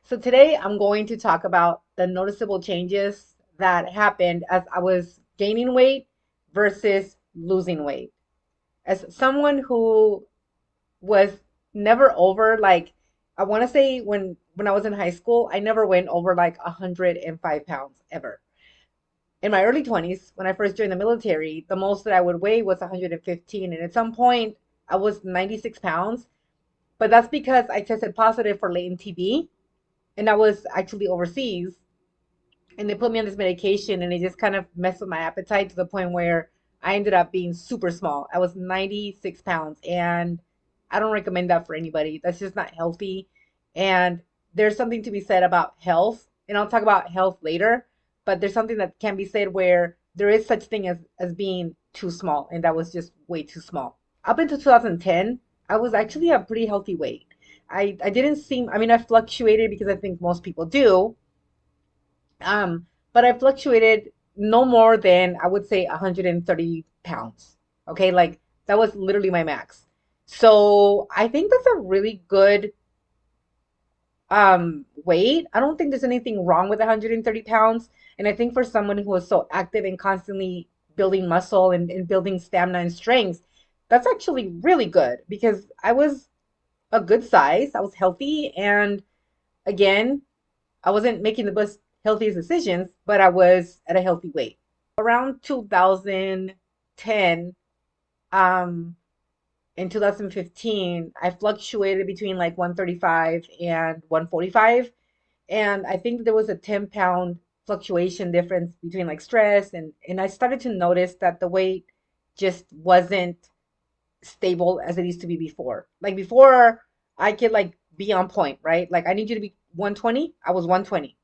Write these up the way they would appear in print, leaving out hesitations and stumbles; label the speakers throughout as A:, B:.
A: So today I'm going to talk about the noticeable changes that happened as I was gaining weight versus losing weight. As someone who was never over like I want to say when I was in high school, I never went over like 105 pounds ever. In my early 20s, when I first joined the military, the most that I would weigh was 115, and at some point I was 96 pounds, but that's because I tested positive for latent TB and I was actually overseas, and they put me on this medication, and it just kind of messed with my appetite to the point where I ended up being super small. I was 96 pounds, and I don't recommend that for anybody. That's just not healthy. And there's something to be said about health, and I'll talk about health later, but there's something that can be said where there is such thing as being too small, and that was just way too small. Up until 2010, I was actually a pretty healthy weight. I didn't seem, I mean, I fluctuated because I think most people do, but I fluctuated no more than I would say 130 pounds. Okay, like that was literally my max. So I think that's a really good weight. I don't think there's anything wrong with 130 pounds. And I think for someone who is so active and constantly building muscle and building stamina and strength, that's actually really good because I was a good size. I was healthy. And again, I wasn't making the best healthiest decisions, but I was at a healthy weight. Around 2010, um, in 2015, I fluctuated between like 135 and 145. And I think there was a 10-pound fluctuation difference between like stress and I started to notice that the weight just wasn't stable as it used to be before. Like before I could like be on point, right? Like I need you to be 120, I was 120.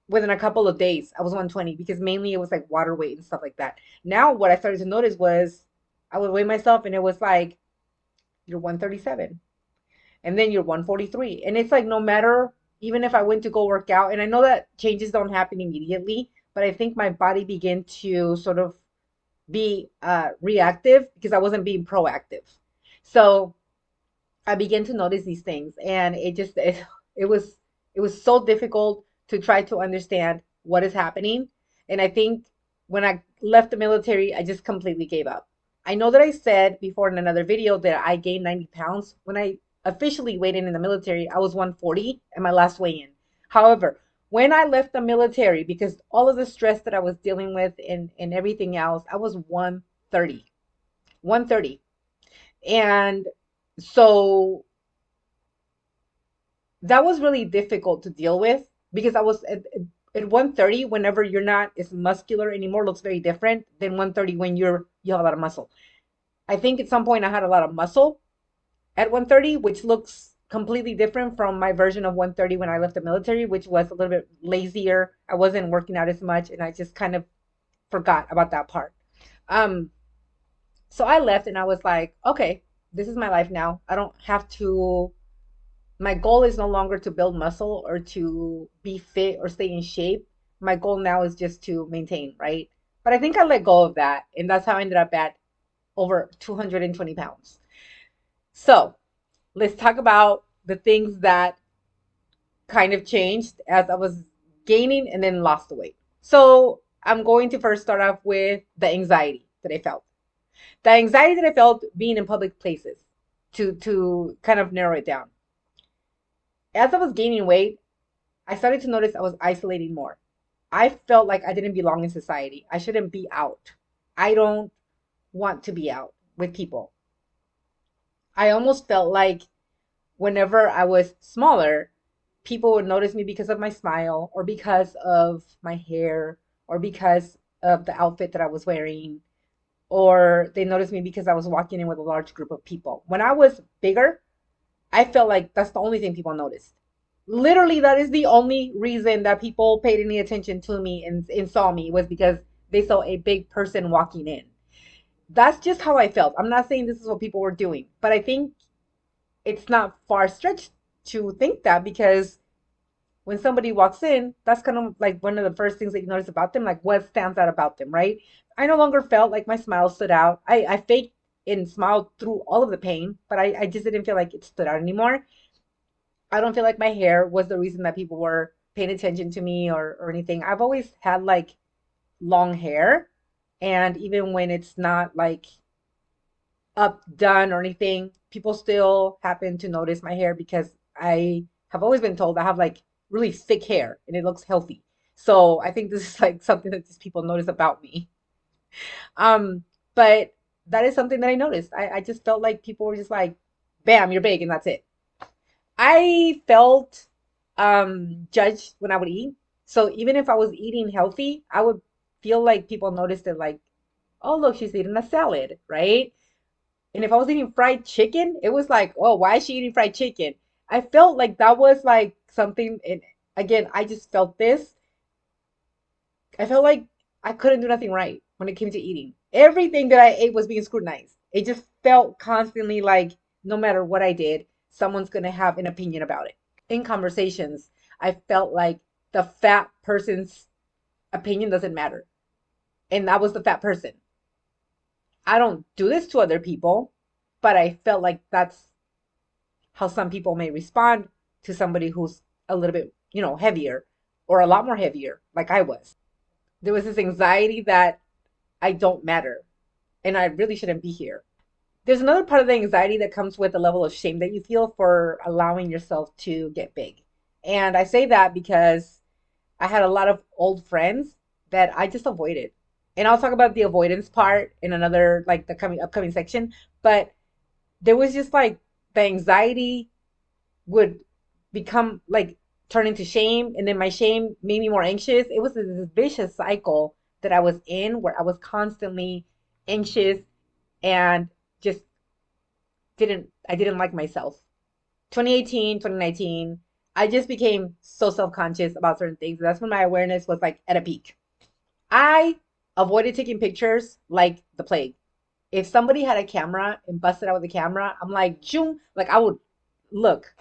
A: Within a couple of days, I was 120 because mainly it was like water weight and stuff like that. Now, what I started to notice was I would weigh myself and it was like, you're 137 and then you're 143. And it's like, no matter, even if I went to go work out, and I know that changes don't happen immediately, but I think my body began to sort of be reactive because I wasn't being proactive. So I began to notice these things, and it was it was so difficult to try to understand what is happening. And I think when I left the military, I just completely gave up. I know that I said before in another video that I gained 90 pounds. When I officially weighed in the military, I was 140 at my last weigh-in. However, when I left the military, because all of the stress that I was dealing with and everything else, I was 130. 130. And so that was really difficult to deal with because I was at 130 whenever you're not as muscular anymore looks very different than 130 when you have a lot of muscle. I think at some point I had a lot of muscle at 130, which looks completely different from my version of 130 when I left the military, which was a little bit lazier. I wasn't working out as much and I just kind of forgot about that part. Um, so I left and I was like, okay, this is my life now. I don't have to My goal is no longer to build muscle or to be fit or stay in shape. My goal now is just to maintain, right? But I think I let go of that. And that's how I ended up at over 220 pounds. So let's talk about the things that kind of changed as I was gaining and then lost the weight. So I'm going to first start off with the anxiety that I felt. The anxiety that I felt being in public places to kind of narrow it down. As I was gaining weight, I started to notice I was isolating more. I felt like I didn't belong in society. I shouldn't be out. I don't want to be out with people. I almost felt like whenever I was smaller, people would notice me because of my smile or because of my hair or because of the outfit that I was wearing, or they noticed me because I was walking in with a large group of people. When I was bigger, I felt like that's the only thing people noticed. Literally, that is the only reason that people paid any attention to me and saw me was because they saw a big person walking in. That's just how I felt. I'm not saying this is what people were doing, but I think it's not far stretched to think that because when somebody walks in, that's kind of like one of the first things that you notice about them, like what stands out about them, right? I no longer felt like my smile stood out. I faked and smiled through all of the pain, but I just didn't feel like it stood out anymore. I don't feel like my hair was the reason that people were paying attention to me or anything. I've always had like long hair. And even when it's not like up done or anything, people still happen to notice my hair because I have always been told I have like really thick hair and it looks healthy. So I think this is like something that just people notice about me. But that is something that I noticed. I just felt like people were just like, bam, you're big and that's it. I felt judged when I would eat. So even if I was eating healthy, I would feel like people noticed it like, oh, look, she's eating a salad, right? And if I was eating fried chicken, it was like, oh, why is she eating fried chicken? I felt like that was like something, and again, I just felt this. I felt like I couldn't do nothing right when it came to eating. Everything that I ate was being scrutinized. It just felt constantly like no matter what I did, someone's gonna have an opinion about it. In conversations, I felt like the fat person's opinion doesn't matter. And I was the fat person. I don't do this to other people, but I felt like that's how some people may respond to somebody who's a little bit, heavier or a lot more heavier, like I was. There was this anxiety that I don't matter and I really shouldn't be here. There's another part of the anxiety that comes with the level of shame that you feel for allowing yourself to get big. And I say that because I had a lot of old friends that I just avoided. And I'll talk about the avoidance part in another, like the coming upcoming section. But there was just like the anxiety would become like turn into shame, and then my shame made me more anxious. It was this vicious cycle that I was in where I was constantly anxious and just I didn't like myself. 2018, 2019, I just became so self-conscious about certain things. That's when my awareness was like at a peak. I avoided taking pictures like the plague. If somebody had a camera and busted out with a camera, I'm like, June, like I would look.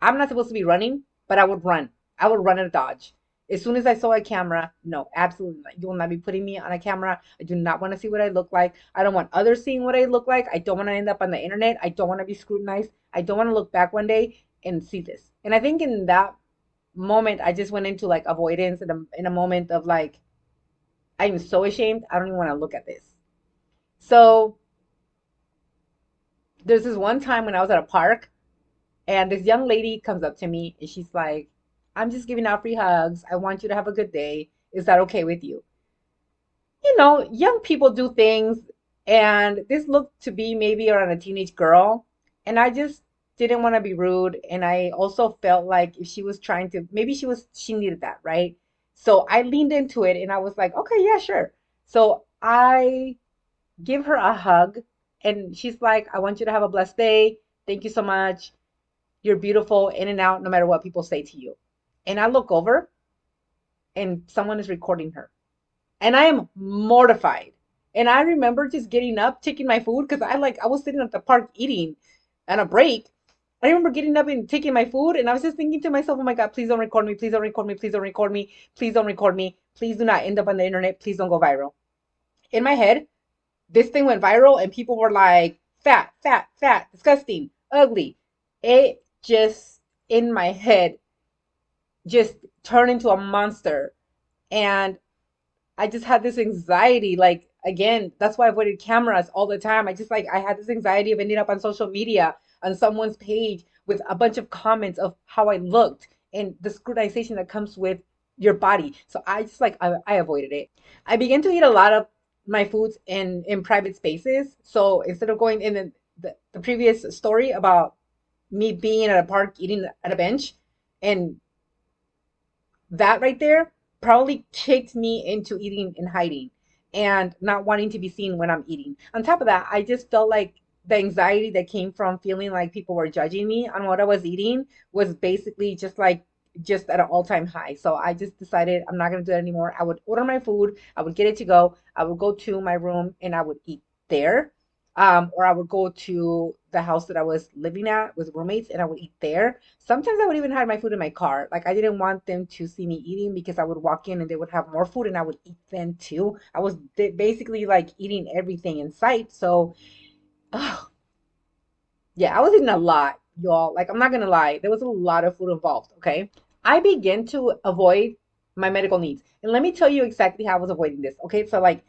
A: I'm not supposed to be running, but I would run. I would run and dodge. As soon as I saw a camera, no, absolutely not. You will not be putting me on a camera. I do not want to see what I look like. I don't want others seeing what I look like. I don't want to end up on the internet. I don't want to be scrutinized. I don't want to look back one day and see this. And I think in that moment, I just went into like avoidance in a moment of like, I'm so ashamed. I don't even want to look at this. So there's this one time when I was at a park and this young lady comes up to me and she's like, I'm just giving out free hugs. I want you to have a good day. Is that okay with you? Young people do things, and this looked to be maybe around a teenage girl. And I just didn't want to be rude. And I also felt like if she was trying to, maybe she needed that, right? So I leaned into it and I was like, okay, yeah, sure. So I give her a hug and she's like, I want you to have a blessed day. Thank you so much. You're beautiful in and out no matter what people say to you. And I look over and someone is recording her. And I am mortified. And I remember just getting up, taking my food because I was sitting at the park eating on a break. I remember getting up and taking my food and I was just thinking to myself, oh my God, please don't record me, please don't record me, please don't record me, please don't record me, please do not end up on the internet, please don't go viral. In my head, this thing went viral and people were like, fat, fat, fat, disgusting, ugly. It just in my head just turned into a monster. And I just had this anxiety. Like, again, that's why I avoided cameras all the time. I had this anxiety of ending up on social media on someone's page with a bunch of comments of how I looked and the scrutinization that comes with your body. So I avoided it. I began to eat a lot of my foods in private spaces. So instead of going in the previous story about me being at a park eating at a bench, and that right there probably kicked me into eating and hiding and not wanting to be seen when I'm eating. On top of that, I just felt like the anxiety that came from feeling like people were judging me on what I was eating was basically just at an all-time high. So I just decided I'm not going to do that anymore. I would order my food, I would get it to go, I would go to my room and I would eat there. Or I would go to the house that I was living at with roommates and I would eat there. Sometimes I would even hide my food in my car. Like I didn't want them to see me eating because I would walk in and they would have more food and I would eat then too. I was basically like eating everything in sight. So, oh, yeah, I was eating a lot. y'all. Like, I'm not gonna lie, there was a lot of food involved, okay? I began to avoid my medical needs. And let me tell you exactly how I was avoiding this. Okay, so like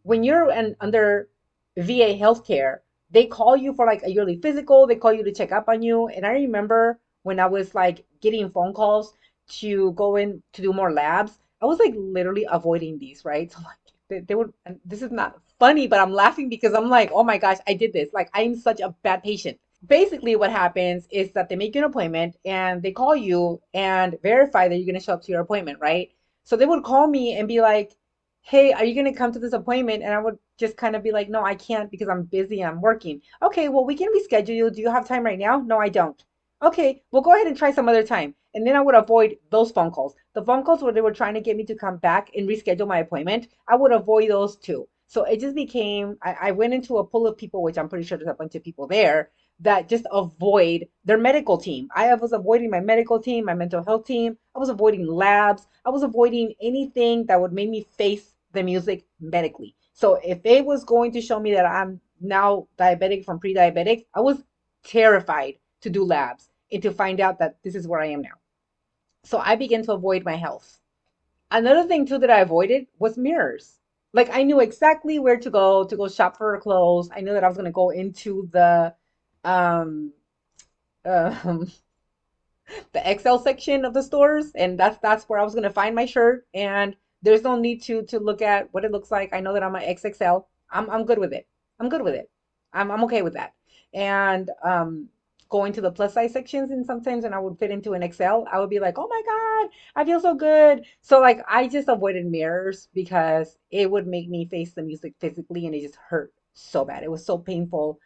A: when you're under VA healthcare, they call you for like a yearly physical, they call you to check up on you. And I remember when I was like getting phone calls to go in to do more labs, I was like literally avoiding these, right? So like they would, and this is not funny, but I'm laughing because I'm like, oh my gosh, I did this. Like I'm such a bad patient. Basically what happens is that they make you an appointment and they call you and verify that you're going to show up to your appointment, right? So they would call me and be like, hey, are you going to come to this appointment? And I would just kind of be like, no, I can't because I'm busy, I'm working. Okay, well, we can reschedule you. Do you have time right now? No, I don't. Okay, well, go ahead and try some other time. And then I would avoid those phone calls. The phone calls where they were trying to get me to come back and reschedule my appointment, I would avoid those too. So it just became, I went into a pool of people, which I'm pretty sure there's a bunch of people there that just avoid their medical team. I was avoiding my medical team, my mental health team. I was avoiding labs. I was avoiding anything that would make me face the music medically. So if it was going to show me that I'm now diabetic from pre-diabetic, I was terrified to do labs and to find out that this is where I am now. So I began to avoid my health. Another thing too that I avoided was mirrors. Like I knew exactly where to go shop for clothes. I knew that I was going to go into um um the XL section of the stores, and that's where I was gonna find my shirt. And there's no need to look at what it looks like. I know that I'm an XXL. I'm good with it. I'm good with it. I'm okay with that. And going to the plus size sections, and sometimes when I would fit into an XL, I would be like, oh my God, I feel so good. So like I just avoided mirrors because it would make me face the music physically, and it just hurt so bad. It was so painful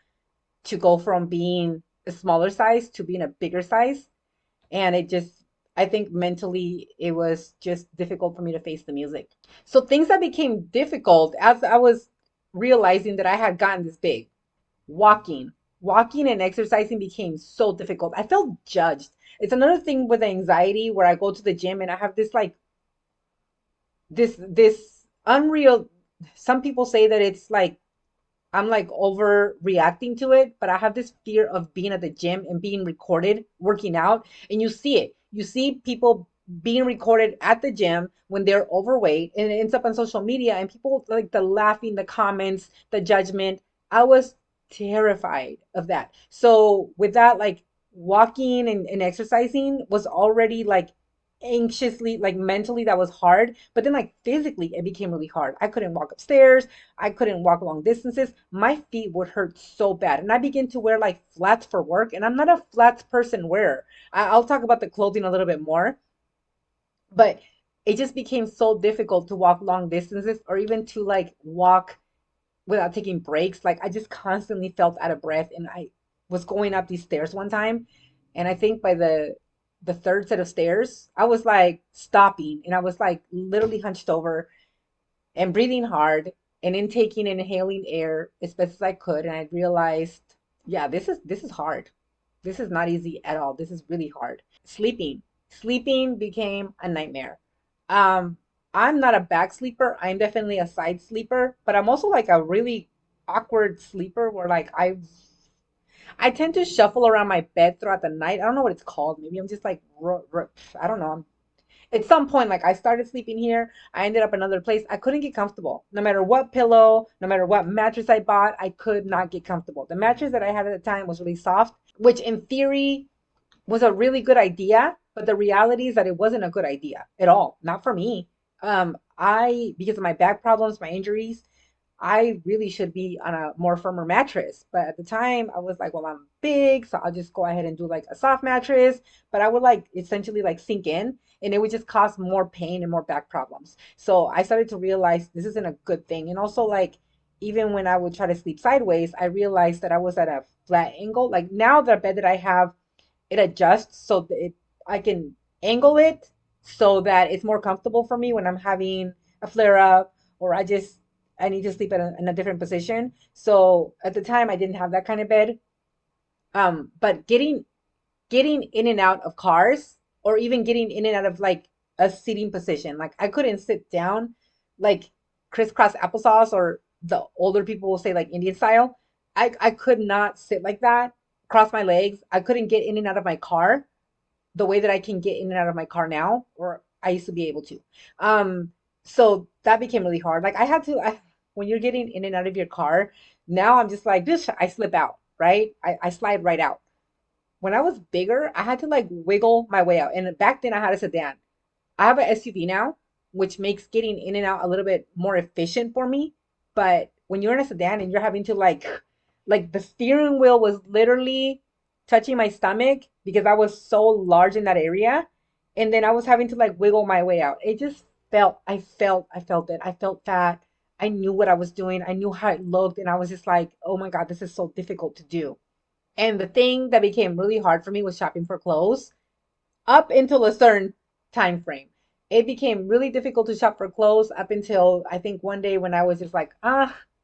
A: to go from being a smaller size to being a bigger size, and it just, I think mentally it was just difficult for me to face the music. So things that became difficult as I was realizing that I had gotten this big, walking walking and exercising became so difficult. I felt judged. It's another thing with anxiety where I go to the gym and I have this like this unreal, some people say that it's like I'm like overreacting to it, but I have this fear of being at the gym and being recorded working out. And you see it. You see people being recorded at the gym when they're overweight, and it ends up on social media, and people like the laughing, the comments, the judgment. I was terrified of that. So with that, like walking and exercising was already like anxiously, like mentally that was hard, but then like physically it became really hard. I couldn't walk upstairs, I couldn't walk long distances. My feet would hurt so bad. And I began to wear like flats for work. And I'm not a flats person wearer. I'll talk about the clothing a little bit more. But it just became so difficult to walk long distances or even to like walk without taking breaks. Like I just constantly felt out of breath. And I was going up these stairs one time. And I think by the third set of stairs, I was like stopping and I was like literally hunched over and breathing hard and intaking and inhaling air as best as I could. And I realized, yeah, this is hard. This is not easy at all. This is really hard. Sleeping became a nightmare. Um, I'm not a back sleeper. I'm definitely a side sleeper, but I'm also like a really awkward sleeper where like I tend to shuffle around my bed throughout the night. I don't know what it's called. Maybe I'm just like I don't know. At some point, like I started sleeping here, I ended up another place. I couldn't get comfortable. No matter what pillow, no matter what mattress I bought, I could not get comfortable. The mattress that I had at the time was really soft, which in theory was a really good idea, but the reality is that it wasn't a good idea at all. Not for me. I, because of my back problems, my injuries, I really should be on a more firmer mattress. But at the time, I was like, well, I'm big, so I'll just go ahead and do like a soft mattress. But I would like essentially like sink in, and it would just cause more pain and more back problems. So I started to realize this isn't a good thing. And also, like, even when I would try to sleep sideways, I realized that I was at a flat angle. Like now, the bed that I have, it adjusts so that I can angle it so that it's more comfortable for me when I'm having a flare up or I need to sleep in a different position. So at the time I didn't have that kind of bed. But getting in and out of cars or even getting in and out of like a seating position, like I couldn't sit down like crisscross applesauce, or the older people will say like Indian style. I could not sit like that cross my legs. I couldn't get in and out of my car the way that I can get in and out of my car now, or I used to be able to. Um, so that became really hard. Like when you're getting in and out of your car, now I'm just like this. I slip out, right? I slide right out. When I was bigger, I had to like wiggle my way out. And back then I had a sedan. I have an SUV now, which makes getting in and out a little bit more efficient for me. But when you're in a sedan and you're having to like the steering wheel was literally touching my stomach because I was so large in that area. And then I was having to like wiggle my way out. It just I felt it. I felt fat. I knew what I was doing. I knew how it looked. And I was just like, oh my God, this is so difficult to do. And the thing that became really hard for me was shopping for clothes up until a certain time frame. It became really difficult to shop for clothes up until I think one day when I was just like,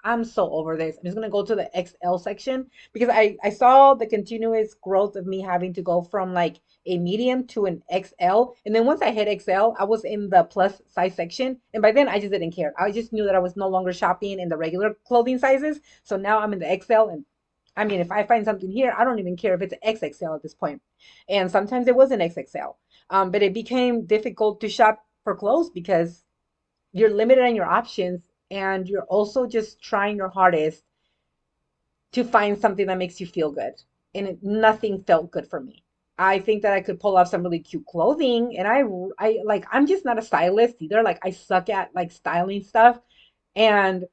A: I'm so over this. I'm just gonna go to the XL section because I saw the continuous growth of me having to go from like a medium to an XL. And then once I hit XL, I was in the plus size section. And by then I just didn't care. I just knew that I was no longer shopping in the regular clothing sizes. So now I'm in the XL, and I mean, if I find something here, I don't even care if it's XXL at this point. And sometimes it was an XXL. But it became difficult to shop for clothes because you're limited on your options and you're also just trying your hardest to find something that makes you feel good. And nothing felt good for me. I think that I could pull off some really cute clothing, and I'm just not a stylist either. Like I suck at like styling stuff, and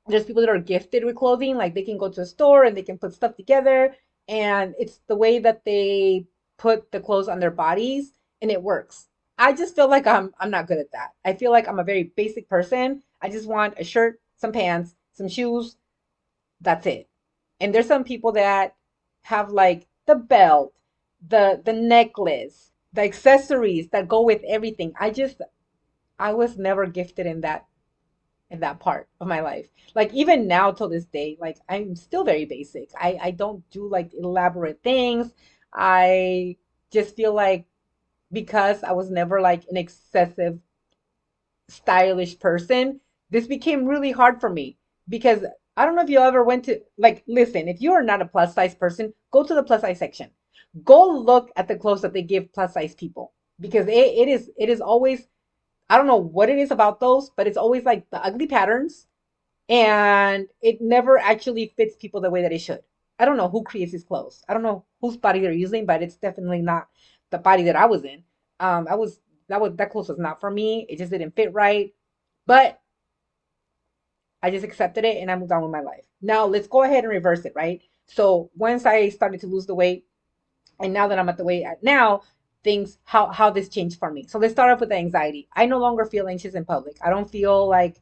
A: there's people that are gifted with clothing, like they can go to a store and they can put stuff together, and it's the way that they put the clothes on their bodies and it works. I just feel like I'm not good at that. I feel like I'm a very basic person. I just want a shirt, some pants, some shoes, that's it. And there's some people that have like the belt, the necklace, the accessories that go with everything. I was never gifted in that part of my life. Like even now till this day, like I'm still very basic. I don't do like elaborate things. I just feel like because I was never like an excessive stylish person, this became really hard for me because I don't know if you ever went to like listen, if you are not a plus size person, go to the plus size section. Go look at the clothes that they give plus size people because it is always, I don't know what it is about those, but it's always like the ugly patterns and it never actually fits people the way that it should. I don't know who creates these clothes. I don't know whose body they're using, but it's definitely not the body that I was in. I was that clothes was not for me. It just didn't fit right. But I just accepted it and I moved on with my life. Now let's go ahead and reverse it, right? So once I started to lose the weight, and now that I'm at the weight at now, things how this changed for me. So let's start off with the anxiety. I no longer feel anxious in public. I don't feel like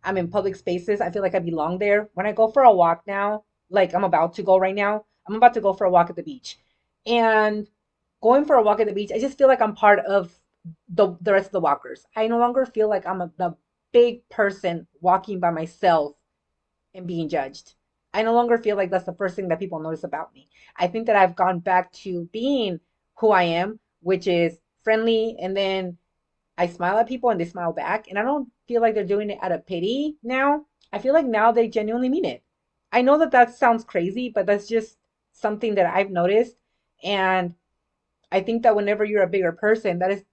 A: I'm in public spaces. I feel like I belong there. When I go for a walk now, like I'm about to go right now, I'm about to go for a walk at the beach. And going for a walk at the beach, I just feel like I'm part of the rest of the walkers. I no longer feel like the big person walking by myself and being judged. I no longer feel like that's the first thing that people notice about me. I think that I've gone back to being who I am, which is friendly, and then I smile at people and they smile back. And I don't feel like they're doing it out of pity now. I feel like now they genuinely mean it. I know that that sounds crazy, but that's just something that I've noticed. And I think that whenever you're a bigger person, that is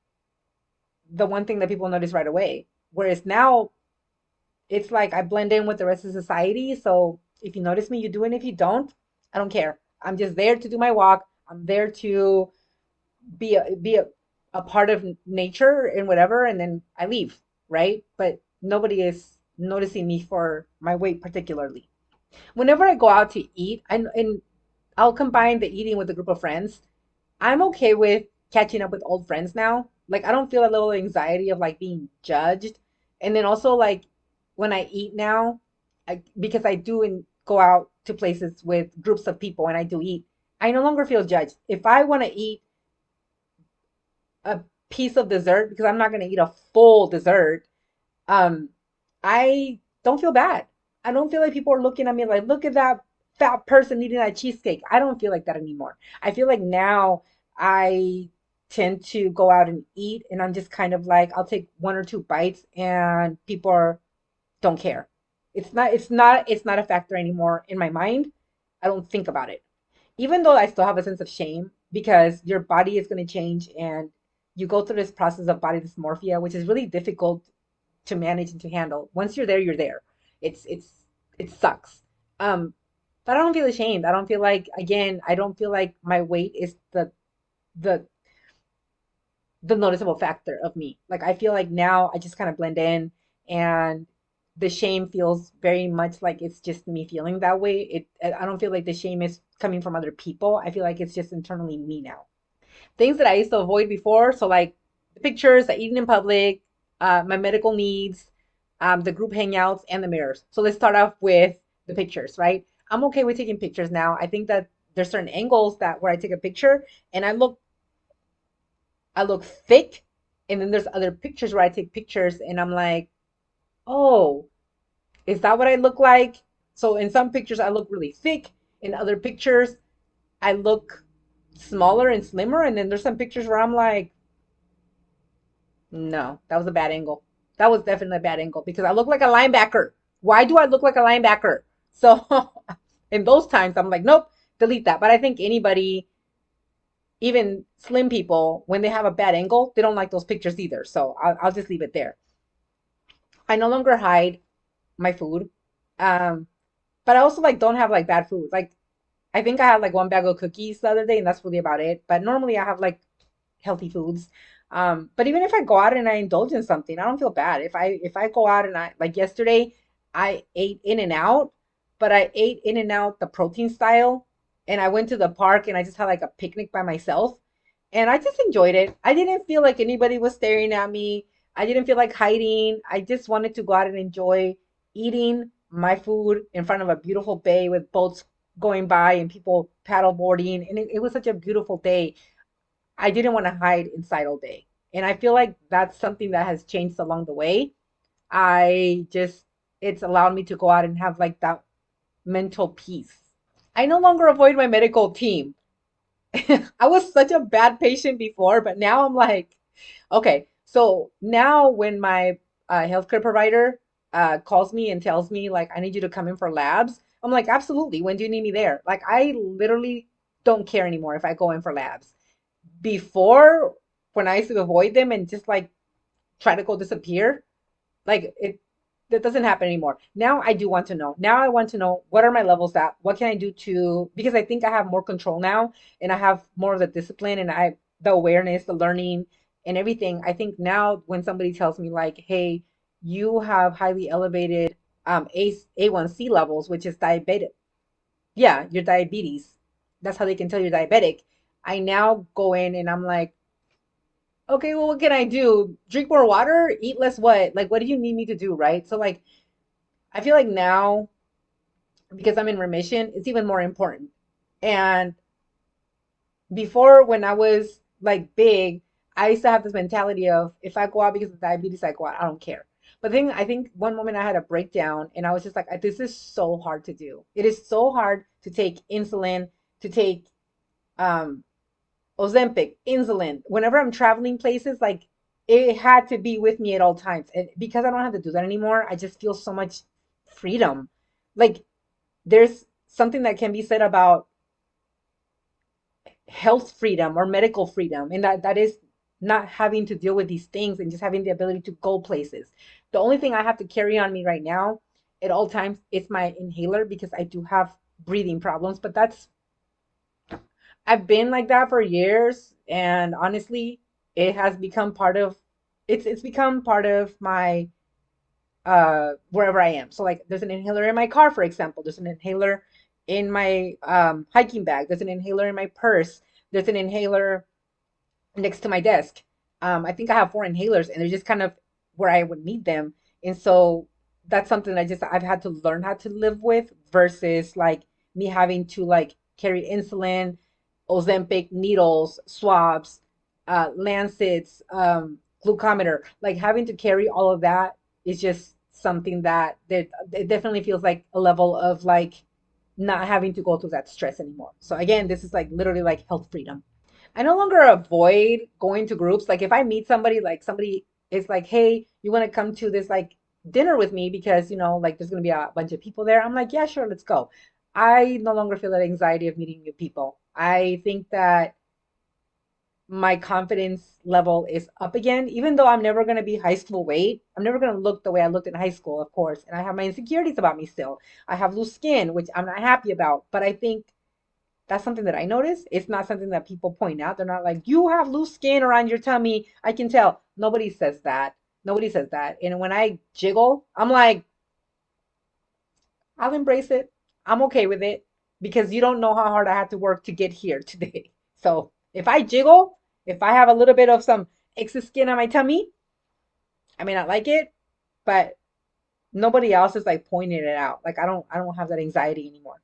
A: the one thing that people notice right away. Whereas now it's like I blend in with the rest of society. So if you notice me, you do. And if you don't, I don't care. I'm just there to do my walk. I'm there to be a part of nature and whatever. And then I leave, right? But nobody is noticing me for my weight particularly. Whenever I go out to eat, and I'll combine the eating with a group of friends. I'm okay with catching up with old friends now. Like I don't feel a little anxiety of like being judged. And then also like when I eat now, because I do go out to places with groups of people and I do eat, I no longer feel judged. If I want to eat a piece of dessert, because I'm not going to eat a full dessert, um, I don't feel bad. I don't feel like people are looking at me like, look at that fat person eating that cheesecake. I don't feel like that anymore. I feel like now I tend to go out and eat and I'm just kind of like, I'll take one or two bites and don't care. It's not a factor anymore in my mind. I don't think about it. even though I still have a sense of shame because your body is going to change and you go through this process of body dysmorphia, which is really difficult to manage and to handle. Once you're there, you're there. It sucks. Um, but I don't feel ashamed. I don't feel like, again, I don't feel like my weight is the the noticeable factor of me. Like I feel like now I just kind of blend in, and the shame feels very much like it's just me feeling that way. I don't feel like the shame is coming from other people. I feel like it's just internally me now. Things that I used to avoid before, so like the pictures, the eating in public, my medical needs, the group hangouts, and the mirrors. So let's start off with the pictures, right? I'm okay with taking pictures now. I think that there's certain angles that where I take a picture and I look thick, and then there's other pictures where I take pictures and I'm like, oh, is that what I look like? So in some pictures I look really thick, in other pictures I look smaller and slimmer, and then there's some pictures where I'm like, no, that was a bad angle. That was definitely a bad angle because I look like a linebacker. Why do I look like a linebacker? So in those times I'm like, nope, delete that. But I think anybody, even slim people, when they have a bad angle, they don't like those pictures either. So I'll just leave it there. I no longer hide my food. Um, but I also like don't have like bad food. Like I think I had like one bag of cookies the other day, and that's really about it. But normally I have like healthy foods. But even if I go out and I indulge in something, I don't feel bad. If I go out and I like yesterday, I ate In and Out, but I ate In and Out the protein style, and I went to the park and I just had like a picnic by myself, and I just enjoyed it. I didn't feel like anybody was staring at me. I didn't feel like hiding. I just wanted to go out and enjoy eating my food in front of a beautiful bay with boats going by and people paddleboarding, and it was such a beautiful day. I didn't want to hide inside all day. And I feel like that's something that has changed along the way. I just, it's allowed me to go out and have like that mental peace. I no longer avoid my medical team. I was such a bad patient before, but now I'm like, okay. So now when my healthcare provider calls me and tells me, like, I need you to come in for labs, I'm like, absolutely. When do you need me there? Like, I literally don't care anymore if I go in for labs. Before, when I used to avoid them and just like try to go disappear, like it that doesn't happen anymore. Now I do want to know. Now I want to know what are my levels at? What can I do to, because I think I have more control now and I have more of the discipline and I the awareness, the learning and everything. I think now when somebody tells me like, "Hey, you have highly elevated A1C levels, which is diabetic." Yeah, your diabetes. That's how they can tell you're diabetic. I now go in and I'm like, okay, well, what can I do? Drink more water? Eat less what? Like, what do you need me to do, right? So, like, I feel like now, because I'm in remission, it's even more important. And before, when I was like big, I used to have this mentality of if I go out because of diabetes, I go out. I don't care. But then I think one moment I had a breakdown and I was just like, this is so hard to do. It is so hard to take insulin, to take um, Ozempic, insulin. Whenever I'm traveling places, like it had to be with me at all times. And because I don't have to do that anymore, I just feel so much freedom. Like there's something that can be said about health freedom or medical freedom, and that is not having to deal with these things and just having the ability to go places. The only thing I have to carry on me right now at all times is my inhaler because I do have breathing problems, but that's I've been like that for years, and honestly, it has become part of it's become part of my wherever I am. So like there's an inhaler in my car, for example. There's an inhaler in my hiking bag. There's an inhaler in my purse. There's an inhaler next to my desk. I think I have four inhalers, and they're just kind of where I would need them. And so that's something I've had to learn how to live with versus like me having to like carry insulin, Ozempic needles, swabs, lancets, glucometer. Like having to carry all of that is just something that it definitely feels like a level of like not having to go through that stress anymore. So again, this is like literally like health freedom. I no longer avoid going to groups. Like if I meet somebody, like somebody is like, hey, you want to come to this like dinner with me because, like there's going to be a bunch of people there. I'm like, yeah, sure, let's go. I no longer feel that anxiety of meeting new people. I think that my confidence level is up again, even though I'm never going to be high school weight. I'm never going to look the way I looked in high school, of course. And I have my insecurities about me still. I have loose skin, which I'm not happy about. But I think that's something that I notice. It's not something that people point out. They're not like, you have loose skin around your tummy. I can tell. Nobody says that. Nobody says that. And when I jiggle, I'm like, I'll embrace it. I'm okay with it because you don't know how hard I had to work to get here today. So if I jiggle, if I have a little bit of some excess skin on my tummy, I may not like it, but nobody else is like pointing it out. Like I don't have that anxiety anymore.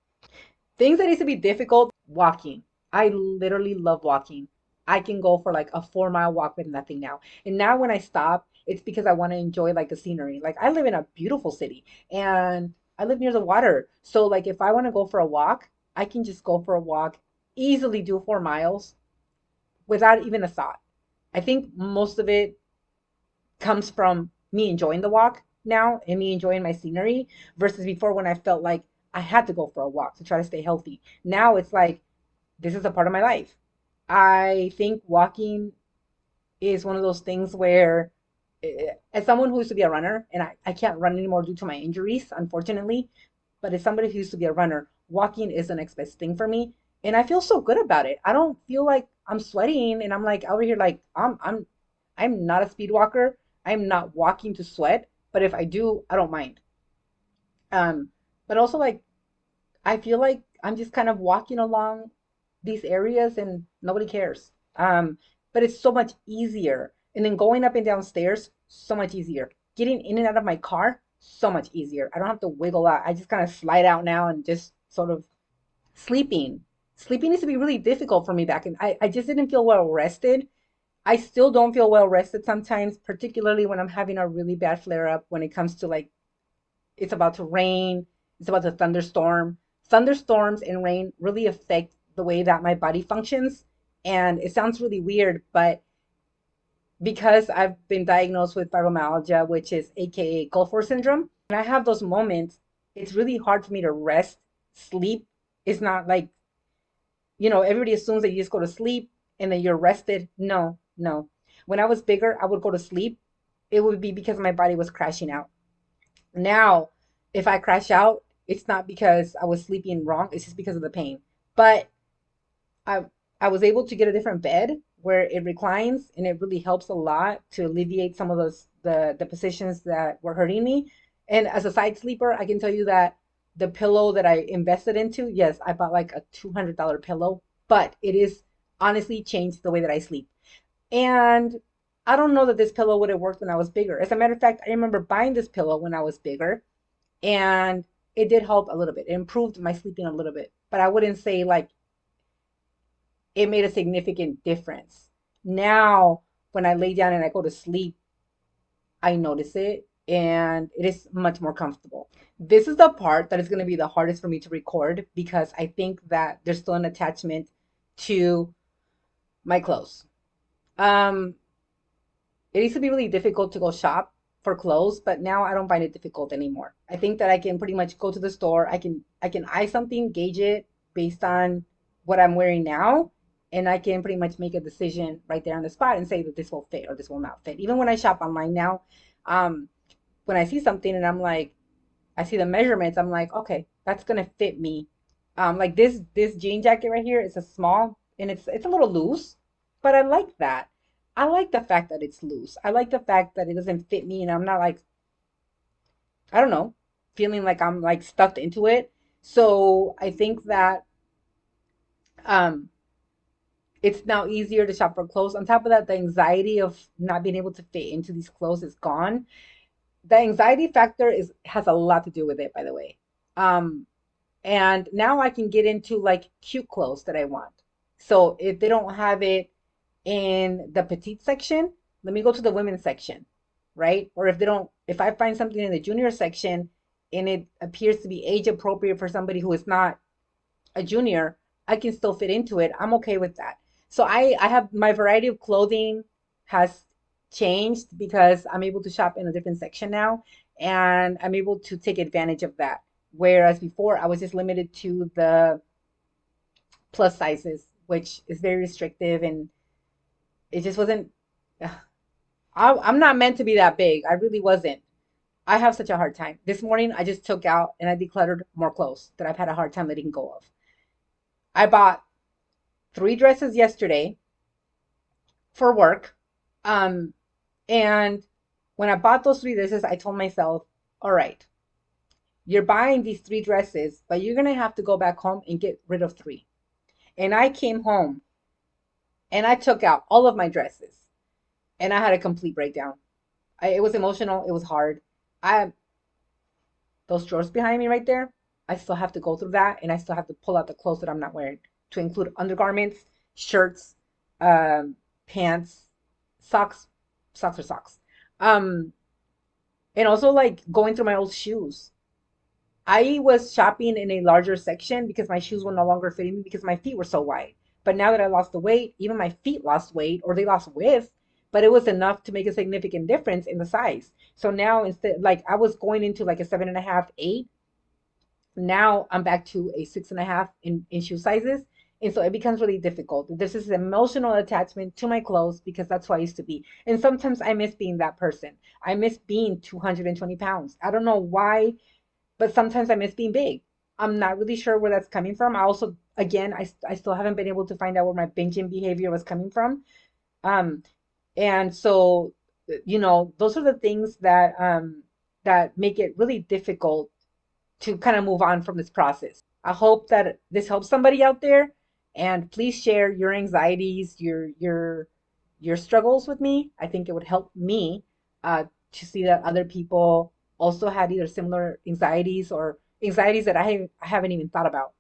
A: Things that used to be difficult, walking. I literally love walking. I can go for like a 4 mile walk with nothing now. And now when I stop, it's because I want to enjoy like the scenery. Like I live in a beautiful city and I live near the water. So like if I want to go for a walk, I can just go for a walk, easily do 4 miles without even a thought. I think most of it comes from me enjoying the walk now and me enjoying my scenery versus before when I felt like I had to go for a walk to try to stay healthy. Now it's like this is a part of my life. I think walking is one of those things where, as someone who used to be a runner, and I can't run anymore due to my injuries, unfortunately, but as somebody who used to be a runner, walking is the next best thing for me. And I feel so good about it. I don't feel like I'm sweating and I'm like over here like I'm not a speed walker. I'm not walking to sweat, but if I do, I don't mind. Um, but also like I feel like I'm just kind of walking along these areas and nobody cares. But it's so much easier. And then going up and down stairs, so much easier. Getting in and out of my car, so much easier. I don't have to wiggle out. I just kind of slide out now and just sort of sleeping. Sleeping used to be really difficult for me back in I just didn't feel well rested. I still don't feel well rested sometimes, particularly when I'm having a really bad flare up when it comes to like it's about to rain, it's about to thunderstorm. Thunderstorms and rain really affect the way that my body functions. And it sounds really weird, but because I've been diagnosed with fibromyalgia, which is AKA Gulf War syndrome, and I have those moments, it's really hard for me to rest, sleep. It's not like, everybody assumes that you just go to sleep and then you're rested. No, no. When I was bigger, I would go to sleep. It would be because my body was crashing out. Now, if I crash out, it's not because I was sleeping wrong, it's just because of the pain. But I I was able to get a different bed where it reclines and it really helps a lot to alleviate some of those the positions that were hurting me. And as a side sleeper, I can tell you that the pillow that I invested into, yes, I bought like a $200 pillow, but it is honestly changed the way that I sleep. And I don't know that this pillow would have worked when I was bigger. As a matter of fact, I remember buying this pillow when I was bigger and it did help a little bit. It improved my sleeping a little bit, but I wouldn't say like it made a significant difference. Now, when I lay down and I go to sleep, I notice it and it is much more comfortable. This is the part that is going to be the hardest for me to record because I think that there's still an attachment to my clothes. Um, it used to be really difficult to go shop for clothes, but now I don't find it difficult anymore. I think that I can pretty much go to the store. I can eye something, gauge it based on what I'm wearing now, and I can pretty much make a decision right there on the spot and say that this will fit or this will not fit. Even when I shop online now, um, when I see something and I'm like, I see the measurements, I'm like, okay, that's gonna fit me. Like this jean jacket right here is a small and it's a little loose, but I like that. I like the fact that it's loose. I like the fact that it doesn't fit me and I'm not like, I don't know, feeling like I'm like stuffed into it. So I think that um it's now easier to shop for clothes. On top of that, the anxiety of not being able to fit into these clothes is gone. The anxiety factor is has a lot to do with it, by the way. Um, and now I can get into like cute clothes that I want. So if they don't have it in the petite section, let me go to the women's section, right? Or if I find something in the junior section and it appears to be age appropriate for somebody who is not a junior, I can still fit into it. I'm okay with that. So I have my variety of clothing has changed because I'm able to shop in a different section now and I'm able to take advantage of that. Whereas before I was just limited to the plus sizes, which is very restrictive, and it just wasn't. I'm not meant to be that big. I really wasn't. I have such a hard time. This morning I just took out and I decluttered more clothes that I've had a hard time letting go of. I bought 3 dresses yesterday for work. Um, and when I bought those 3 dresses, I told myself, all right, you're buying these 3 dresses, but you're gonna have to go back home and get rid of 3. And I came home and I took out all of my dresses and I had a complete breakdown. It was emotional, it was hard. I Those drawers behind me right there, I still have to go through that and I still have to pull out the clothes that I'm not wearing to include undergarments, shirts, um, pants, socks, socks or socks. Um, and also like going through my old shoes. I was shopping in a larger section because my shoes were no longer fitting me because my feet were so wide. But now that I lost the weight, even my feet lost weight or they lost width, but it was enough to make a significant difference in the size. So now instead, like I was going into like a 7.5, 8. Now I'm back to a 6.5 in shoe sizes. And so it becomes really difficult. There's this emotional attachment to my clothes because that's who I used to be. And sometimes I miss being that person. I miss being 220 pounds. I don't know why, but sometimes I miss being big. I'm not really sure where that's coming from. I also, again, I still haven't been able to find out where my binging behavior was coming from. Um, and so, those are the things that make it really difficult to kind of move on from this process. I hope that this helps somebody out there, and please share your anxieties, your struggles with me. I think it would help me to see that other people also had either similar anxieties or anxieties that I haven't even thought about.